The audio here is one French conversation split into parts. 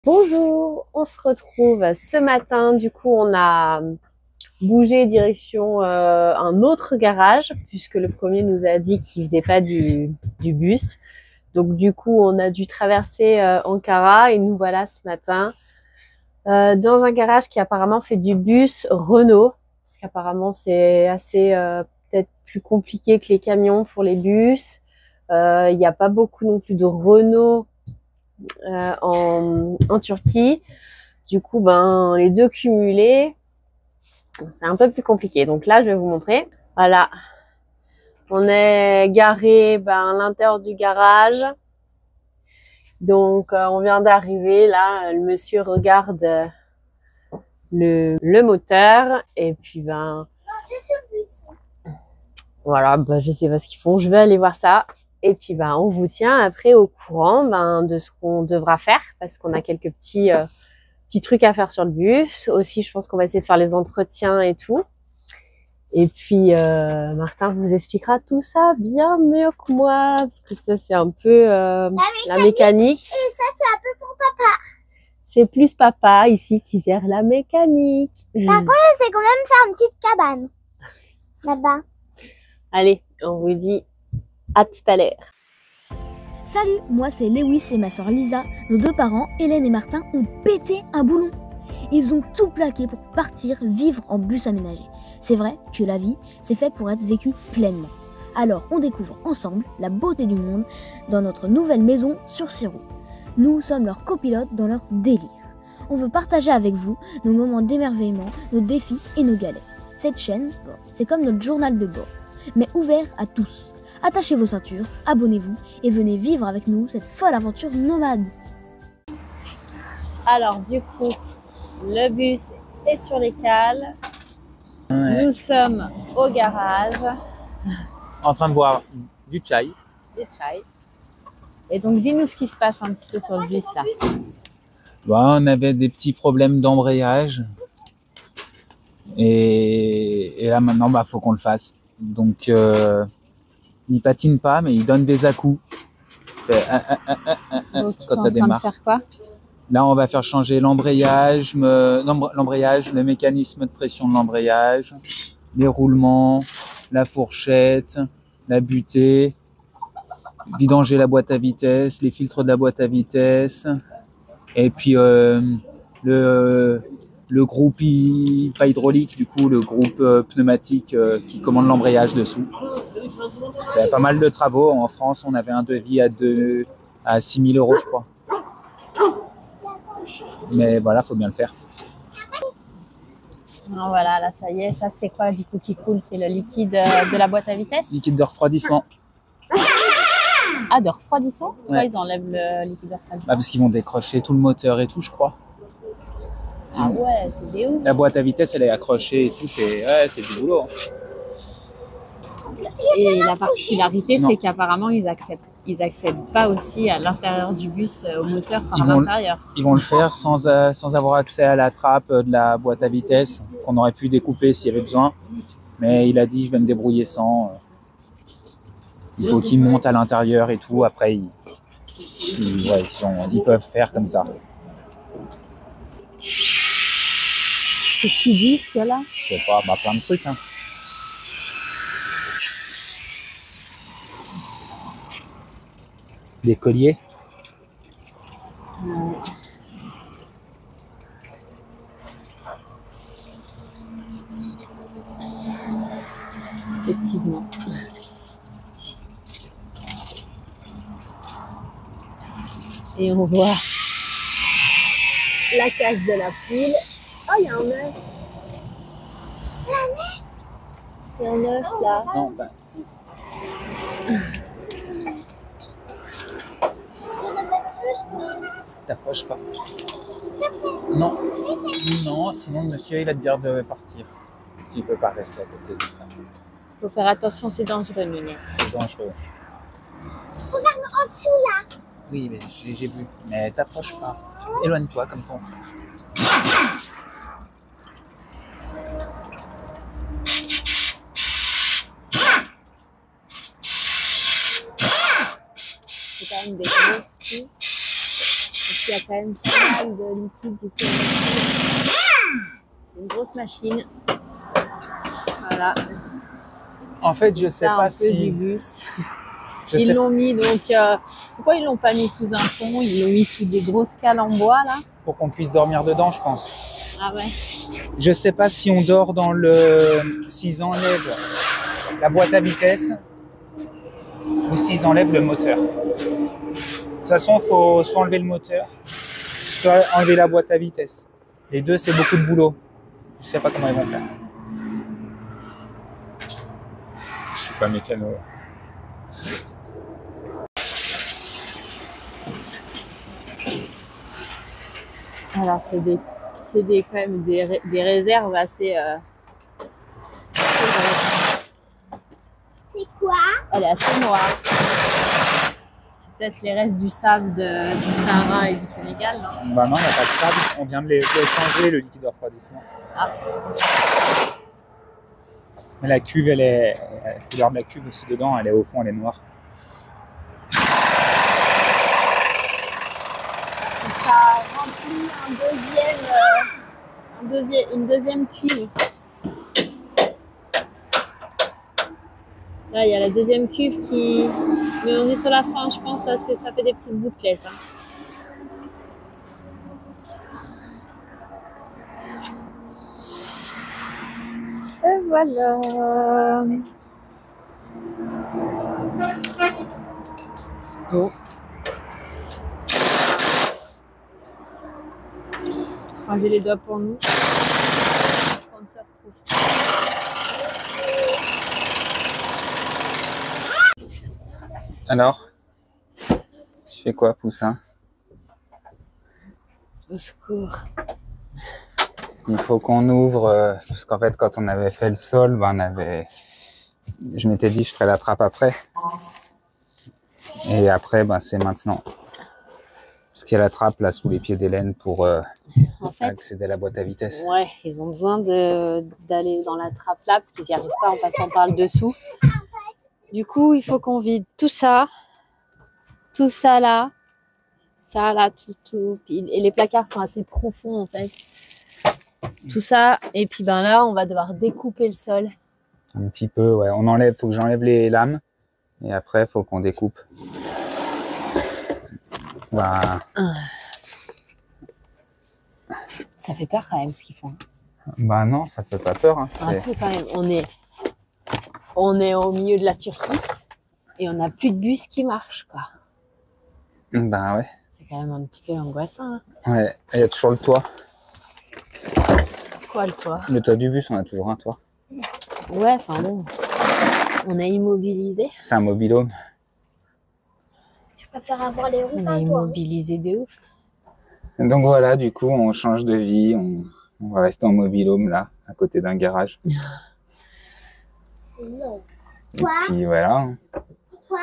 Bonjour, on se retrouve ce matin. Du coup, on a bougé direction un autre garage puisque le premier nous a dit qu'il faisait pas du bus. Donc du coup, on a dû traverser Ankara et nous voilà ce matin dans un garage qui apparemment fait du bus Renault. Parce qu'apparemment, c'est assez peut-être plus compliqué que les camions pour les bus. Il n'y a pas beaucoup non plus de Renault en Turquie. Du coup, ben, les deux cumulés, c'est un peu plus compliqué. Donc là, je vais vous montrer. Voilà. On est garé à l'intérieur du garage. Donc, on vient d'arriver. Là, le monsieur regarde le moteur. Et puis, voilà, je sais pas ce qu'ils font. Je vais aller voir ça. Et puis, on vous tient après au courant de ce qu'on devra faire. Parce qu'on a quelques petits trucs à faire sur le bus. Aussi, je pense qu'on va essayer de faire les entretiens et tout. Et puis, Martin vous expliquera tout ça bien mieux que moi, parce que ça, c'est un peu la mécanique. Et ça, c'est un peu pour papa. C'est plus papa ici qui gère la mécanique. Par contre, c'est quand même faire une petite cabane. Là-bas. Allez, on vous dit à tout à l'heure. Salut, moi c'est Lewis et ma soeur Lisa. Nos deux parents, Hélène et Martin, ont pété un boulon. Ils ont tout plaqué pour partir vivre en bus aménagé. C'est vrai que la vie, c'est fait pour être vécue pleinement. Alors on découvre ensemble la beauté du monde dans notre nouvelle maison sur 6 roues. Nous sommes leurs copilotes dans leur délire. On veut partager avec vous nos moments d'émerveillement, nos défis et nos galères. Cette chaîne, c'est comme notre journal de bord, mais ouvert à tous. Attachez vos ceintures, abonnez-vous et venez vivre avec nous cette folle aventure nomade. Alors, du coup, le bus est sur les cales. Ouais. Nous sommes au garage. En train de boire du chai. Du chai. Et donc, dis-nous ce qui se passe un petit peu sur le bus là. On avait des petits problèmes d'embrayage. Et là maintenant, faut qu'on le fasse. Donc, il patine pas, mais il donne des à-coups. Quand ça démarre. Faire quoi? Là, on va faire changer l'embrayage, le mécanisme de pression de l'embrayage, les roulements, la fourchette, la butée, vidanger la boîte à vitesse, les filtres de la boîte à vitesse, et puis le groupe pas hydraulique, du coup le groupe pneumatique qui commande l'embrayage dessous. Il y a pas mal de travaux. En France, on avait un devis à 6 000 €, je crois. Mais voilà, faut bien le faire. Ah, voilà, là ça y est, ça c'est quoi du coup qui coule? C'est le liquide de la boîte à vitesse? Liquide de refroidissement. Ah, de refroidissement? Pourquoi ouais. Ils enlèvent le liquide de refroidissement? Parce qu'ils vont décrocher tout le moteur et tout, je crois. Ah ouais, c'est des ouf. La boîte à vitesse, elle est accrochée et tout, c'est du boulot. Et la particularité, c'est qu'apparemment, ils accèdent pas aussi à l'intérieur du bus au moteur par l'intérieur. Ils vont le faire sans avoir accès à la trappe de la boîte à vitesse qu'on aurait pu découper s'il y avait besoin. Mais il a dit, je vais me débrouiller sans. Il faut qu'ils montent à l'intérieur et tout. Après, ils peuvent faire comme ça. Qu'est-ce qu'ils disent que là? Je sais pas, plein de trucs. Hein. Des colliers. Effectivement. Et on voit la cage de la poule. Oh, il y a un œuf. Il y a un œuf là. Non, T'approches pas. Non. Non, sinon le monsieur il va te dire de partir. Tu peux pas rester à côté de ça. Faut faire attention, c'est dangereux, Minet. C'est dangereux. Regarde en dessous là. Oui, mais j'ai vu. Mais t'approches pas. Éloigne-toi comme ton frère. C'est quand même des grosses coups. Parce qu'il y a quand même pas mal de liquide du coup. C'est une grosse machine. Voilà. En fait, je sais Ça, un pas peu si... du bus. Je Ils sais... l'ont mis donc... pourquoi ils l'ont pas mis sous un pont? Ils l'ont mis sous des grosses cales en bois là. Pour qu'on puisse dormir dedans, je pense. Ah ouais. Je sais pas si on dort dans le... S'ils enlèvent la boîte à vitesse ou s'ils enlèvent le moteur. De toute façon, il faut soit enlever le moteur, soit enlever la boîte à vitesse. Les deux, c'est beaucoup de boulot. Je sais pas comment ils vont faire. Je suis pas mécano. Alors c'est quand même des réserves assez... C'est quoi? Elle est assez noire. C'est peut-être les restes du sable du Sahara et du Sénégal, non? Bah non, il n'y a pas de sable. On vient de les changer, le liquide de refroidissement. Ah. Mais la cuve, elle est... La couleur de la cuve aussi dedans, elle est au fond, elle est noire. Ça remplit une deuxième cuve. Là, il y a la deuxième cuve qui... Mais on est sur la fin, je pense, parce que ça fait des petites bouclettes. Hein. Et voilà. Bon. Croisez les doigts pour nous. On se retrouve. Alors, tu fais quoi, Poussin? Au secours. Il faut qu'on ouvre, parce qu'en fait, quand on avait fait le sol, je m'étais dit je ferais la trappe après. Et après, c'est maintenant. Parce qu'il y a la trappe là sous les pieds d'Hélène pour En fait, accéder à la boîte à vitesse. ouais, ils ont besoin d'aller dans la trappe là parce qu'ils n'y arrivent pas en passant par le dessous. Du coup, il faut qu'on vide tout ça là, tout. Et les placards sont assez profonds en fait. Tout ça, et puis là, on va devoir découper le sol. Un petit peu, ouais. Faut que j'enlève les lames. Et après, faut qu'on découpe. Voilà. Ça fait peur quand même ce qu'ils font. Bah non, ça fait pas peur. Hein. Un peu quand même. On est au milieu de la Turquie et on n'a plus de bus qui marche, quoi. Bah ouais. C'est quand même un petit peu angoissant. Hein. Ouais, il y a toujours le toit. Quoi, le toit? Le toit du bus, on a toujours un toit. Ouais, enfin bon. On est immobilisé. C'est un mobil-home. Je préfère avoir les roues On est qu'un toit. immobilisé de ouf. Donc voilà, du coup, on change de vie. On va rester en mobil-home, là, à côté d'un garage. Non. Et puis voilà. Quoi?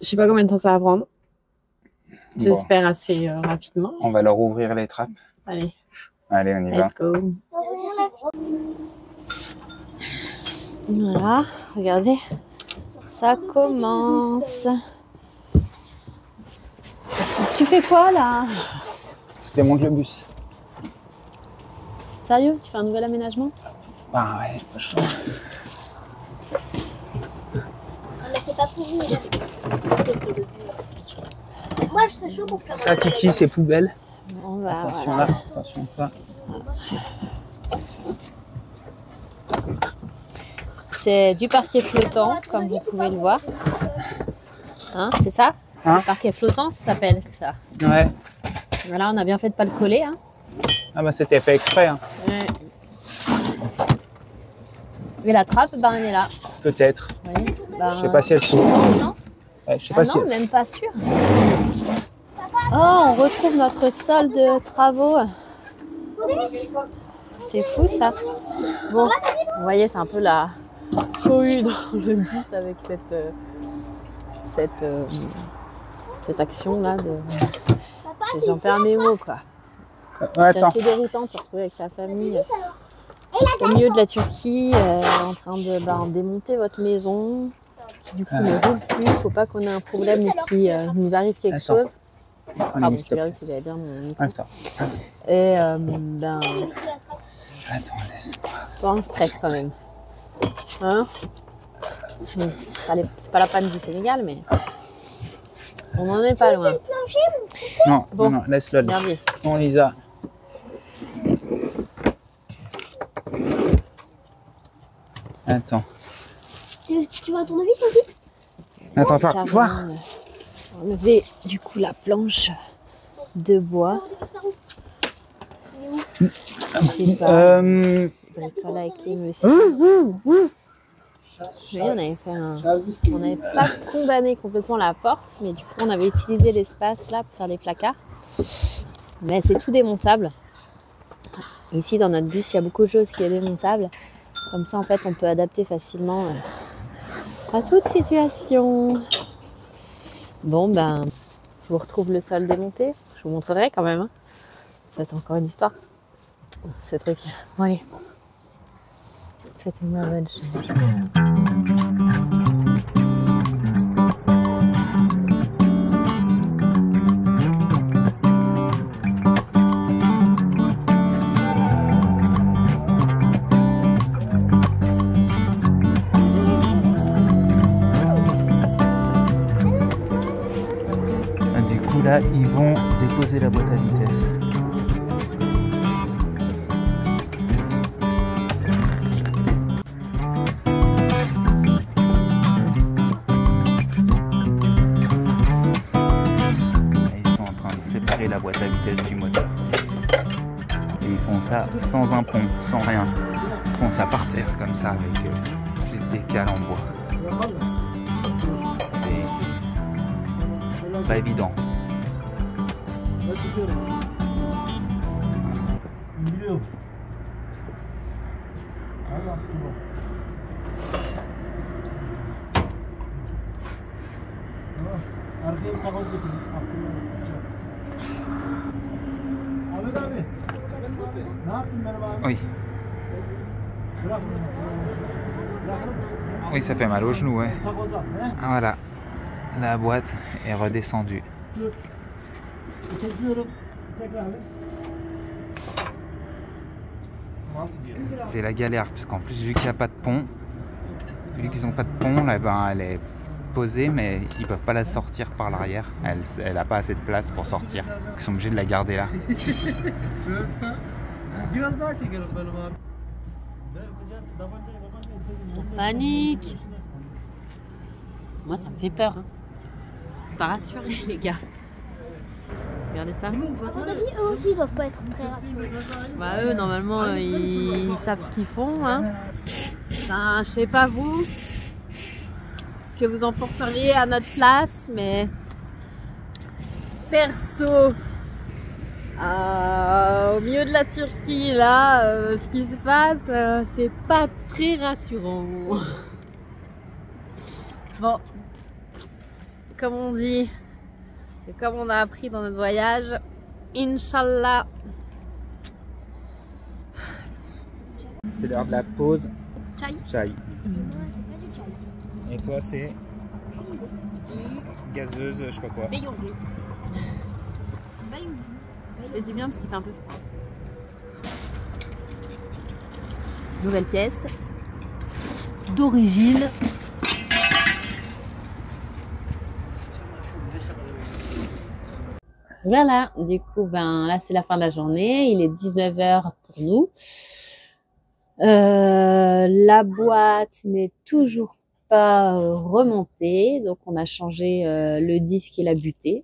Je sais pas combien de temps ça va prendre. Bon, J'espère assez rapidement. on va leur ouvrir les trappes. Allez, Allez, on y va. let's go. Voilà, regardez. Ça commence. Tu fais quoi là? Je démonte le bus. Sérieux? Tu fais un nouvel aménagement? Bah ouais, j'ai pas le choix. Mais c'est pas pour vous. Moi, je serais chaud pour faire Ça, Kiki, c'est poubelle. On va, Attention voilà. là, attention toi. C'est du parquet flottant, comme vous pouvez le voir. Hein, c'est ça? Hein? Le parquet flottant, ça s'appelle ça. Ouais. Voilà, on a bien fait de pas le coller. Hein. Ah bah c'était fait exprès. Hein. Ouais. Et la trappe, elle est là. Peut-être. Vous voyez, Je sais pas si elle s'ouvre. Non, Ouais, je sais pas si. non, même pas sûr. Oh, on retrouve notre sol de travaux. C'est fou ça. Bon, vous voyez, c'est un peu la cohue dans le bus avec cette action là de. J'en perds mes mots quoi. C'est Attends. assez déroutant de se retrouver avec sa famille au milieu de la Turquie, en train de démonter votre maison. Qui, du coup, ne roule plus. Faut pas qu'on ait un problème et qu'il nous arrive quelque Attends. chose. Pardon, je regarde si j'avais bien mon micro. Attends. Et Attends, laisse-moi. pas un stress quand même. Hein? C'est pas la panne du Sénégal, mais on n'en est pas loin. Non, Bon. non, laisse-le. Regardez. Bon, Lisa. Attends. Tu vas tournevis aussi? Attends, faire voir. Enlever du coup la planche de bois. Je sais pas. Voilà, avec les messieurs. Oui, on avait fait on n'avait pas condamné complètement la porte, mais du coup on avait utilisé l'espace là pour faire les placards. Mais c'est tout démontable. Ici dans notre bus, il y a beaucoup de choses qui est démontable. Comme ça en fait on peut adapter facilement à toute situation. Bon ben, je vous retrouve le sol démonté. Je vous montrerai quand même. Hein. C'est encore une histoire. Ce truc. Bon allez. C'était ma bonne chance. Du coup là, ils vont déposer la boîte à vitesse. La boîte à vitesse du moteur. Et ils font ça sans un pont, sans rien. Ils font ça par terre comme ça avec juste des cales en bois. C'est pas évident. Oui. Oui, ça fait mal au genou, ouais. Voilà. La boîte est redescendue. C'est la galère, puisqu'en plus, vu qu'il n'y a pas de pont, vu qu'ils n'ont pas de pont, là, ben, elle est posée, mais ils peuvent pas la sortir par l'arrière. Elle n'a pas assez de place pour sortir. Ils sont obligés de la garder là. Ça panique. Moi, ça me fait peur. Hein. Pas rassurés, les gars. Regardez ça. À votre avis, eux aussi, ils doivent pas être très rassurés. Bah, eux, normalement, ils savent ce qu'ils font. Hein. Ben, je sais pas vous, ce que vous en penseriez à notre place, mais perso, au milieu de la Turquie, là, ce qui se passe, c'est pas très rassurant. Bon, comme on dit, et comme on a appris dans notre voyage, Inch'Allah. C'est l'heure de la pause. Chai. Chai. Moi, c'est pas du chai. Et toi, c'est gazeuse, je sais pas quoi. Bayonglu. Ça fait du bien parce qu'il fait un peu froid. Nouvelle pièce. D'origine. Voilà, du coup, ben là c'est la fin de la journée, il est 19h pour nous. La boîte n'est toujours pas remontée, donc on a changé le disque et la butée.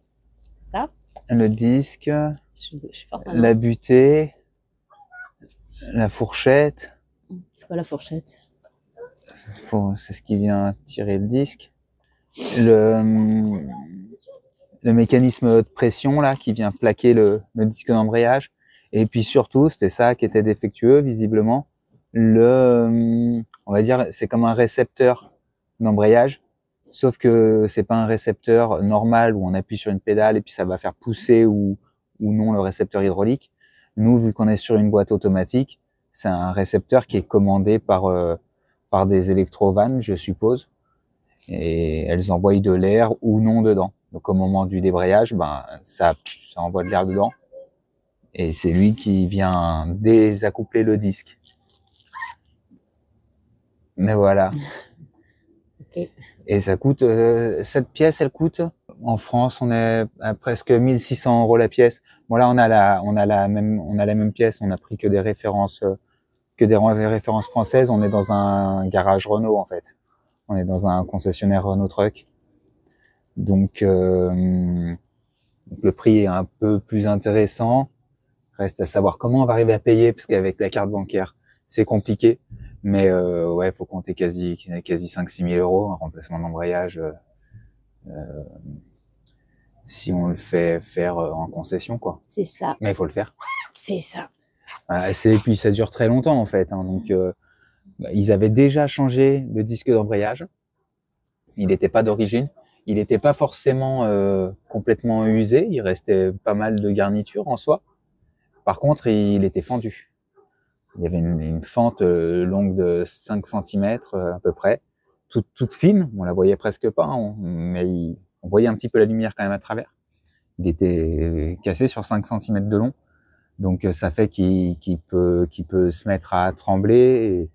Ça. Le disque, Je suis pas en la butée, la fourchette. C'est quoi la fourchette? C'est ce qui vient tirer le disque. Le mécanisme de pression là qui vient plaquer le disque d'embrayage. Et puis surtout, c'était ça qui était défectueux visiblement. On va dire, c'est comme un récepteur d'embrayage, sauf que c'est pas un récepteur normal où on appuie sur une pédale et puis ça va faire pousser ou non le récepteur hydraulique. Nous, vu qu'on est sur une boîte automatique, c'est un récepteur qui est commandé par des électrovannes, je suppose, et elles envoient de l'air ou non dedans. Donc au moment du débrayage, ben ça envoie de l'air dedans et c'est lui qui vient désaccoupler le disque. Mais voilà. Ok. Et ça coûte cette pièce, elle coûte en France, on est à presque 1600 € la pièce. Bon là, on a la même pièce, on n'a pris que des références françaises. On est dans un garage Renault en fait. On est dans un concessionnaire Renault Truck. Donc le prix est un peu plus intéressant. Reste à savoir comment on va arriver à payer, parce qu'avec la carte bancaire, c'est compliqué. Mais ouais, faut compter quasi 5-6 000 € un remplacement d'embrayage si on le fait faire en concession, quoi. C'est ça. Mais il faut le faire. C'est ça. Voilà, et puis ça dure très longtemps en fait. Hein, donc ils avaient déjà changé le disque d'embrayage. Il n'était pas d'origine. Il n'était pas forcément complètement usé. Il restait pas mal de garniture en soi. Par contre, il était fendu. Il y avait une fente longue de 5 cm à peu près, toute fine. On la voyait presque pas, mais on voyait un petit peu la lumière quand même à travers. Il était cassé sur 5 cm de long. Donc ça fait qu'il peut se mettre à trembler.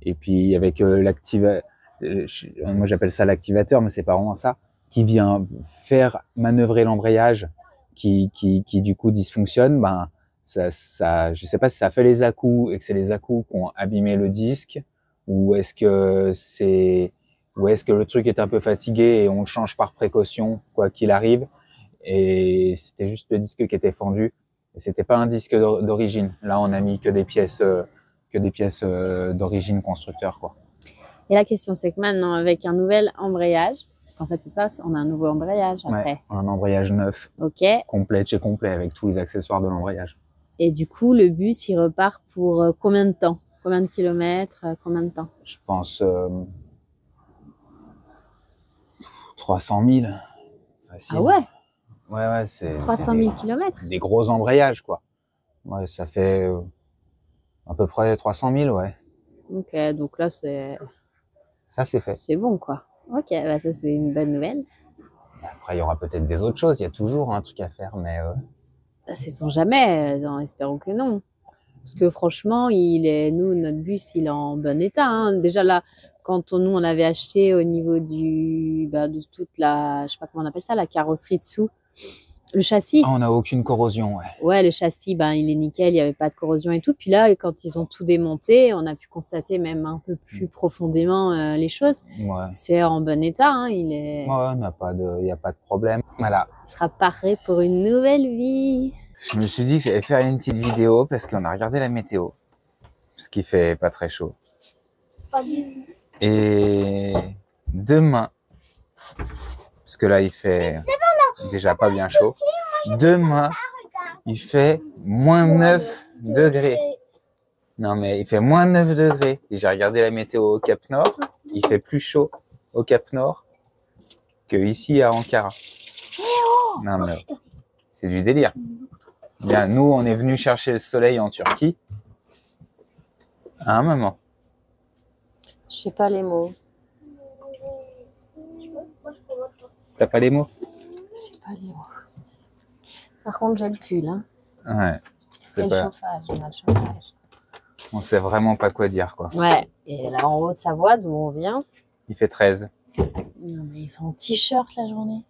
Et puis avec moi j'appelle ça l'activateur, mais c'est pas vraiment ça, qui vient faire manœuvrer l'embrayage qui du coup dysfonctionne, ben ça, je sais pas si ça fait les à-coups et que c'est les à-coups qui ont abîmé le disque, ou est-ce que le truc est un peu fatigué et on le change par précaution quoi qu'il arrive, et c'était juste le disque qui était fendu et c'était pas un disque d'origine. Là on a mis que des pièces d'origine constructeur, quoi. Et la question, c'est que maintenant, avec un nouvel embrayage, parce qu'en fait, c'est ça, on a un nouveau embrayage après. Ouais, un embrayage neuf. Ok. Complet, chez complet, avec tous les accessoires de l'embrayage. Et du coup, le bus, il repart pour combien de temps? Combien de kilomètres? Combien de temps? Je pense 300 000. Facile. Ah ouais? Ouais, c'est 300 000 kilomètres? Des gros embrayages, quoi. Ouais, ça fait à peu près 300 000, ouais. Ok, donc là, c'est fait. C'est bon, quoi. Ok, bah ça, c'est une bonne nouvelle. Après, il y aura peut-être des autres choses. Il y a toujours un truc à faire, mais... Sait-on jamais, espérons que non. Parce que franchement, notre bus, il est en bon état. Hein. Déjà là, quand nous, on avait acheté au niveau de toute la, je sais pas comment on appelle ça, la carrosserie dessous, le châssis. Ah, on n'a aucune corrosion, ouais. Ouais, le châssis, il est nickel, il n'y avait pas de corrosion et tout. Puis là, quand ils ont tout démonté, on a pu constater même un peu plus profondément les choses. Ouais. C'est en bon état, hein, Ouais, il n'y a pas de problème. Voilà. Il sera paré pour une nouvelle vie. Je me suis dit que j'allais faire une petite vidéo parce qu'on a regardé la météo. Parce qu'il fait pas très chaud. Pas du tout. Et demain, parce que là il fait déjà pas bien chaud. Demain, il fait moins 9 degrés. Non mais il fait moins 9 degrés. Et j'ai regardé la météo au Cap Nord. Il fait plus chaud au Cap Nord que ici à Ankara. Non mais c'est du délire. Bien, nous on est venu chercher le soleil en Turquie à un moment. Je sais pas les mots. T'as pas les mots? Je sais pas les mots. Par contre, j'ai le pull, hein. Ouais. C'est le chauffage, on a le chauffage. On sait vraiment pas quoi dire, quoi. Ouais. Et là, en Haute-Savoie, d'où on vient. Il fait 13. Non, mais ils sont en t-shirt la journée.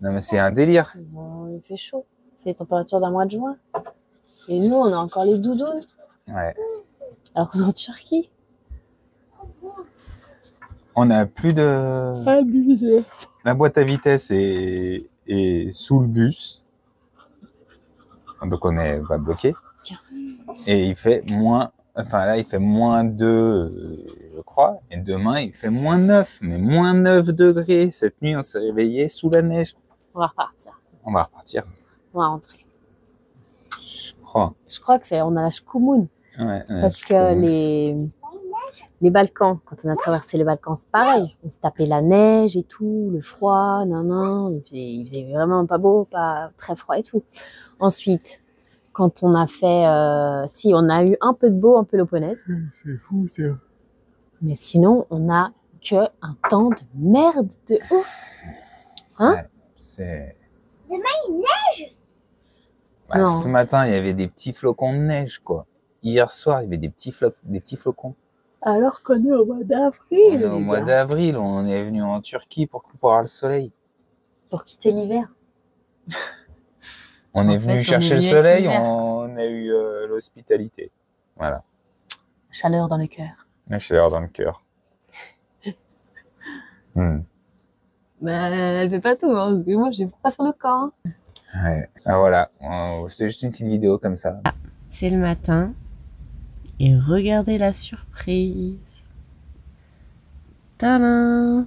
Non, mais c'est un délire. Il fait chaud. Il fait température d'un mois de juin. Et nous, on a encore les doudounes. Ouais. Alors qu'on est en Turquie. On a plus de... La boîte à vitesse est sous le bus. Donc on est pas bloqué. Tiens. Et il fait moins... Enfin là, il fait moins 2, je crois. Et demain, il fait moins 9. Mais moins 9 degrés. Cette nuit, on s'est réveillé sous la neige. On va repartir. On va repartir. On va rentrer. Je crois. Je crois que on a la Shkumun. Ouais, Parce que les Balkans, quand on a traversé les Balkans, c'est pareil. On se tapait la neige et tout, le froid, il faisait vraiment pas beau, pas très froid et tout. Ensuite, quand on a fait... on a eu un peu de beau en Péloponnèse. C'est fou, ça. Mais sinon, on a que un temps de merde de ouf. Hein? Ouais, C'est... Demain, il neige. Bah, Non. ce matin, il y avait des petits flocons de neige, quoi. Hier soir, il y avait des petits flocons. Alors qu'on est au mois On d'avril. est au mois d'avril, on est venu en Turquie pour voir le soleil. Pour quitter l'hiver. On En est fait, venu on chercher est le venu avec soleil, l'hiver. on a eu l'hospitalité. Voilà, Chaleur dans le cœur. la chaleur dans le cœur. Mais elle fait pas tout, hein, parce que moi j'ai froid sur le corps. Ouais. Ah, voilà, c'était juste une petite vidéo comme ça. C'est le matin. Et regardez la surprise. Tadam!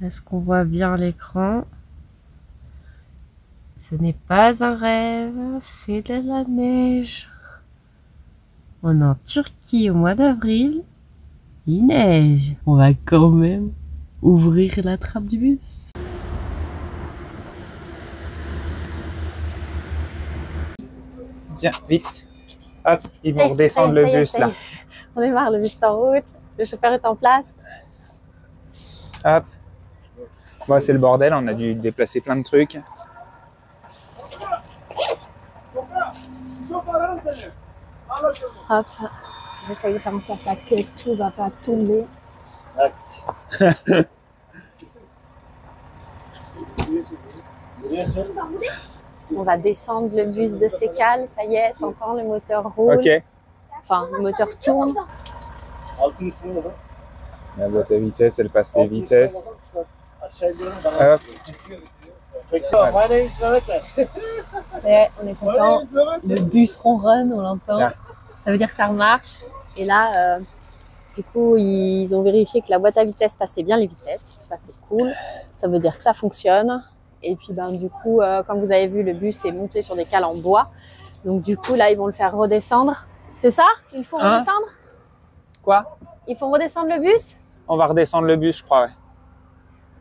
Est-ce qu'on voit bien l'écran? Ce n'est pas un rêve, c'est de la neige. On est en Turquie au mois d'avril. Il neige. On va quand même ouvrir la trappe du bus. Tiens, vite. Hop, ils vont redescendre le bus là. On est marre, le bus est en route. Le chauffeur est en place. Hop. Bon, c'est le bordel, on a dû déplacer plein de trucs. Hop. J'essaye de faire en sorte là que tout va pas tomber. On va descendre le bus de ses cales, ça y est, t'entends, le moteur roule. Ok. Enfin, le moteur tourne. La boîte à vitesse, elle passe les vitesses. Hop. Ça y est, on est content. Le bus ronronne, on l'entend. Tiens. Ça veut dire que ça remarche. Et là, du coup, ils ont vérifié que la boîte à vitesse passait bien les vitesses. Ça, c'est cool. Ça veut dire que ça fonctionne. Et puis, ben, du coup, comme vous avez vu, le bus est monté sur des cales en bois. Donc, du coup, là, ils vont le faire redescendre. C'est ça? Il faut Hein? redescendre? Quoi? Il faut redescendre le bus? On va redescendre le bus, je crois, ouais.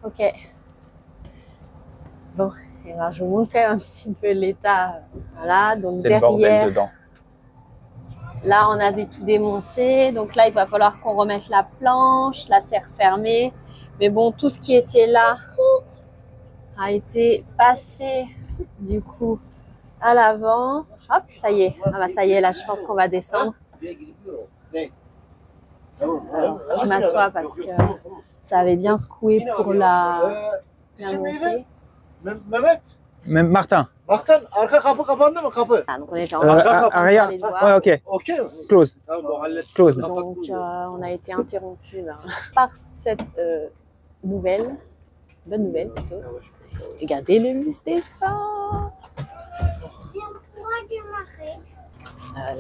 Ok. Bon, et ben, je vous montre quand même un petit peu l'état. Voilà, donc C'est le bordel derrière, dedans. là, on avait tout démonté. Donc là, il va falloir qu'on remette la planche, la serre fermée. Mais bon, tout ce qui était là a été passé, du coup, à l'avant. Hop, ça y est. Ah bah, ça y est, là, je pense qu'on va descendre. Alors, je m'assois parce que ça avait bien secoué pour la montée. Mehmet, Même Martin. Martin, arka kapı kapandı mı kapı? Ah, donc on était en train de Arrière. les doigts. Ouais, ok. Okey mi? Close. Tamam bu hallet. Close. Donc, on a été interrompu par cette bonne nouvelle plutôt. Regardez, le bus descend.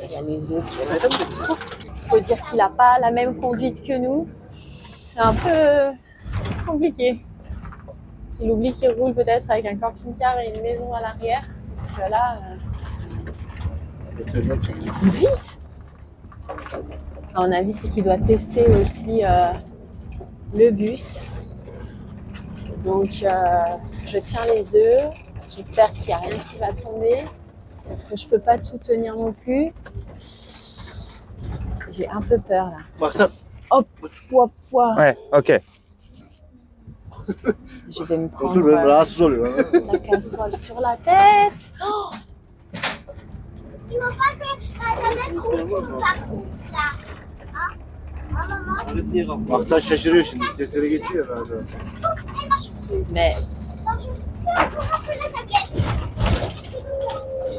Il y a les autres qui sont... Il faut dire qu'il n'a pas la même conduite que nous. C'est un peu compliqué. Il oublie qu'il roule peut-être avec un camping-car et une maison à l'arrière. Parce que là, il roule vite. À mon avis, c'est qu'il doit tester aussi le bus. Donc, je tiens les œufs. J'espère qu'il n'y a rien qui va tomber. Parce que je peux pas tout tenir non plus. J'ai un peu peur là. Martin. Hop, poids. Ouais, ok. Je vais me prendre Dur benim rahatsız oluyor. la casserole sur la tête. Oh, Martin şaşırıyor şimdi. Sesleri geçiyor herhalde. mais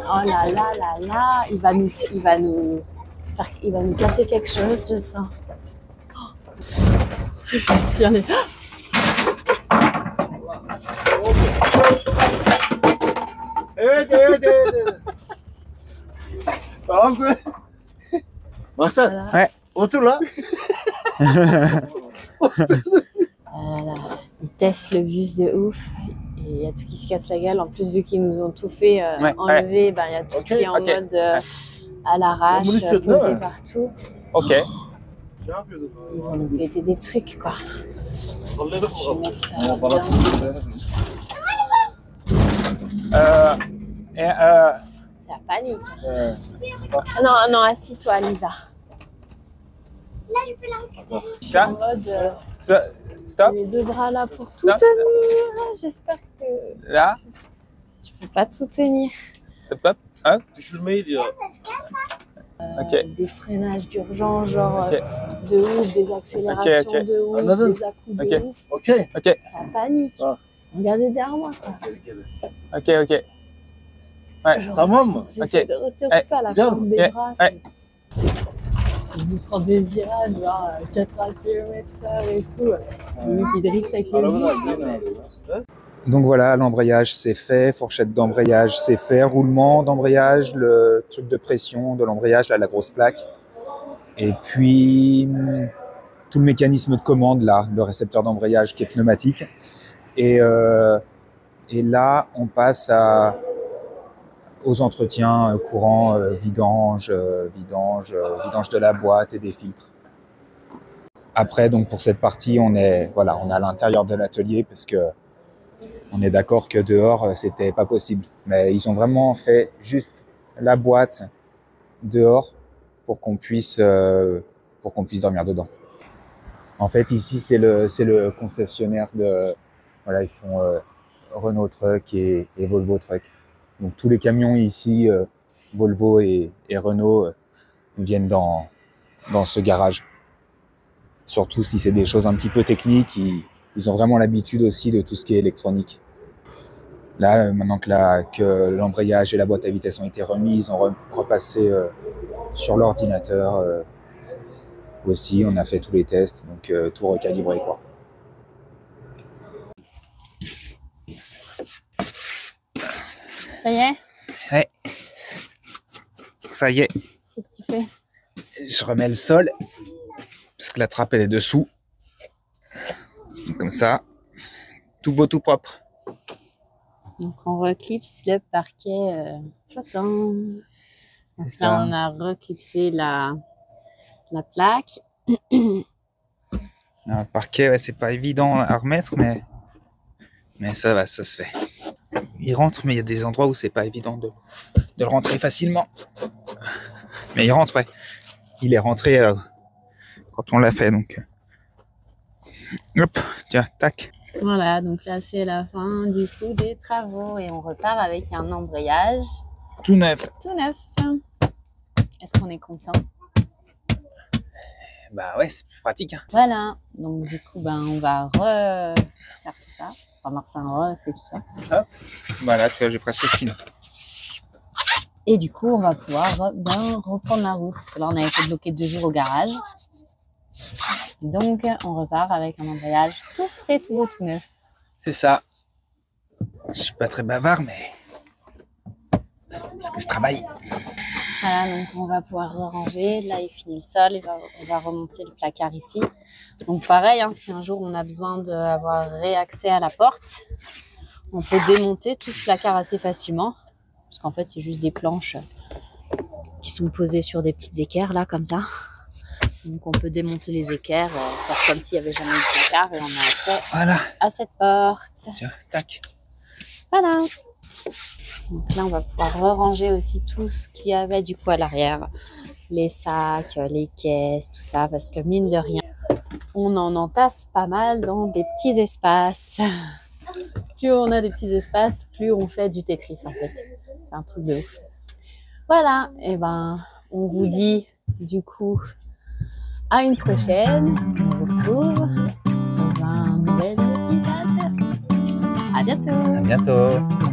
oh là là là là, il va nous casser quelque chose, je sens. Oh. Je tire les... Evet. Tamam mı? Martin. Voilà. Ouais. Otur lan. Voilà. Ils testent le bus de ouf. Et il y a tout qui se casse la gueule. En plus, vu qu'ils nous ont tout fait enlever, ben, il y a tout qui est en mode à l'arrache, Bunu posé istiyordu, partout. Ok. Ne yapıyorduk? Ils vont nous péter des trucs, quoi. Salladık Je vais mı? mettre ça Bana là-dedans. C'est la panique. Ah non, non, assis-toi, Lisa. En Ça, mode... Stop. Les deux bras là pour tout Stop. tenir. J'espère que Là. je peux pas tout tenir. Stop, stop. Hein? Des freinages d'urgence, genre Ok. de ouf, des accélérations Ok. de ouf, Another. des à-coups de Ok. ouf. Ok. Ok. Ça panique. Ah. Regardez derrière moi. Quoi. Ok. Ouais. Genre, Tamam. j'essaie Ok. de retenir Eh, tout ça, la bien. force des Eh, bras. eh. Je vous prends des virages, genre 80 km/h et tout. Le mec il drift avec les bras. Donc voilà, l'embrayage c'est fait, fourchette d'embrayage c'est fait, roulement d'embrayage, le truc de pression de l'embrayage, là la grosse plaque. Et puis tout le mécanisme de commande là, le récepteur d'embrayage qui est pneumatique. Et là on passe aux entretiens courants, vidange de la boîte et des filtres. Après donc pour cette partie on est à l'intérieur de l'atelier parce que on est d'accord que dehors, c'était pas possible. Mais ils ont vraiment fait juste la boîte dehors pour qu'on puisse dormir dedans. En fait, ici, c'est le concessionnaire de, voilà, ils font Renault Truck et Volvo Truck. Donc tous les camions ici, Volvo et Renault, viennent dans ce garage. Surtout si c'est des choses un petit peu techniques, ils ont vraiment l'habitude aussi de tout ce qui est électronique. Là, maintenant que l'embrayage et la boîte à vitesse ont été remis, ils ont repassé sur l'ordinateur aussi. On a fait tous les tests, donc tout recalibré, quoi. Ça y est? Ouais. Ça y est. Qu'est-ce que tu fais? Je remets le sol, parce que la trappe, elle est dessous. Comme ça. Tout beau, tout propre. Donc on reclipse le parquet flottant. Donc C'est là ça. on a reclipsé la plaque. Un parquet, ouais, c'est pas évident à remettre, mais ça va, ça se fait. Il rentre, mais il y a des endroits où c'est pas évident de le rentrer facilement. Mais il rentre, ouais. Il est rentré quand on l'a fait, donc. Hop, tiens, tac. Voilà, donc là c'est la fin du coup des travaux et on repart avec un embrayage Tout neuf. tout neuf. Est-ce qu'on est content? Bah ouais, c'est plus pratique. Hein. Voilà, donc du coup on va refaire tout ça. Enfin Martin refait tout ça. Voilà, tu vois, j'ai presque fini. Et du coup on va pouvoir reprendre la route. Parce que là on a été bloqué 2 jours au garage. Donc on repart avec un embrayage tout frais, tout beau, tout neuf. C'est ça. Je suis pas très bavard, mais c'est parce que je travaille. Voilà, donc on va pouvoir ranger. Là, il finit le sol. On va remonter le placard ici. Donc pareil, hein, si un jour on a besoin d'avoir réaccès à la porte, on peut démonter tout ce placard assez facilement. Parce qu'en fait, c'est juste des planches qui sont posées sur des petites équerres, là, comme ça. Donc on peut démonter les équerres, faire comme s'il n'y avait jamais eu de placard et on a accès Voilà. à cette porte. Tiens, tac. Voilà. Donc là, on va pouvoir ranger aussi tout ce qu'il y avait du coup à l'arrière. Les sacs, les caisses, tout ça. Parce que mine de rien, on en entasse pas mal dans des petits espaces. Plus on a des petits espaces, plus on fait du Tetris en fait. C'est un truc de ouf. Voilà. Et on vous dit du coup à une prochaine. On vous retrouve dans un nouvel épisode. À bientôt. À bientôt.